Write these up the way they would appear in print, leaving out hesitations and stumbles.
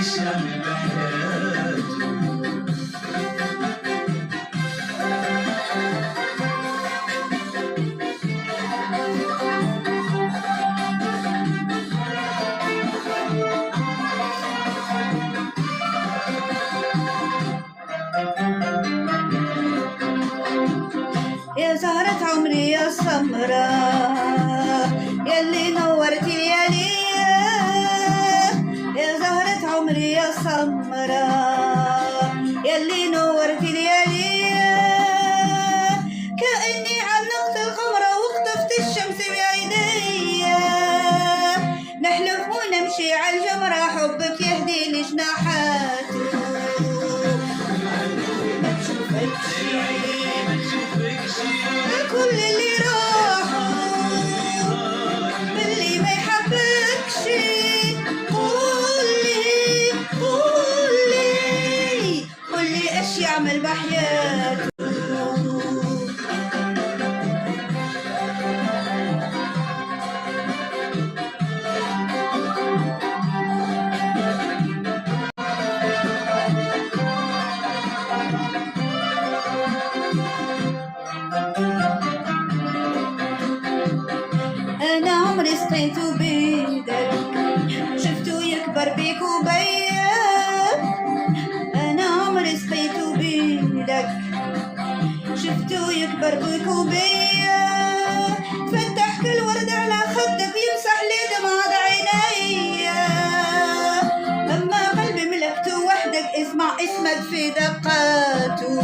أشياء من بحياته. يا زهرة عمري يا سمراء يلي نورتي لياليا، يا زهرة عمري يا سمراء يلي نورتي لياليا، كأني علقت القمر واقطفت الشمس بأيديا، نحلف ونمشي على الجمرة حبك يهدي لي جناحاته. كل اللي راحوا باللي ما يحبكش قولي ايش يعمل بحياته. أنا عمري سقيتو بيدك شفتو يكبر بيك وبيا، أنا عمري سقيتو بيدك شفتو يكبر بيك وبيا، فتح كل ورد على خدك ويمسح لي دمعة عينيا، لما قلبي ملكته وحدك اسمع اسمك في دقاته.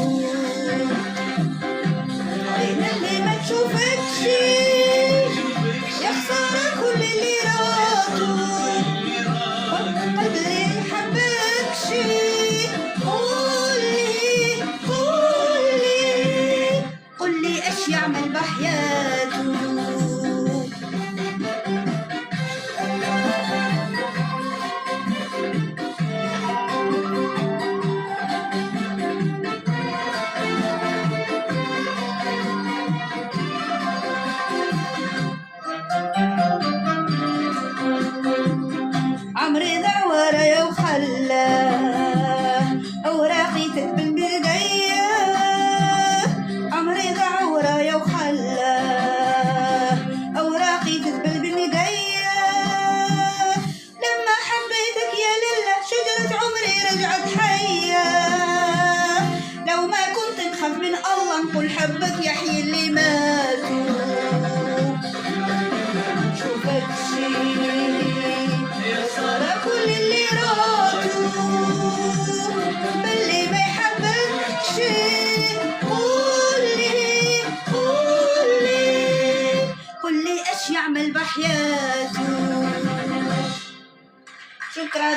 عين اللي ما تشوفكش يا خسارة كل اللي راحوا، قلب اللي يحبكش قولي ايش يعمل بحياته. عمري دعوة رايا وخلاه أوراقي تدبل بيديا، عمري دعوة رايا وخلاه أوراقي تدبل بيديا، لما حبيتك يا لله شجرة عمري رجعت حية، لو ما كنت نخاف من الله نقول حبك يحيي اللي ماتوا. شوفك شي كل اللي راحوا باللي ما يحبكش قولي ايش يعمل بحياته. شكرا.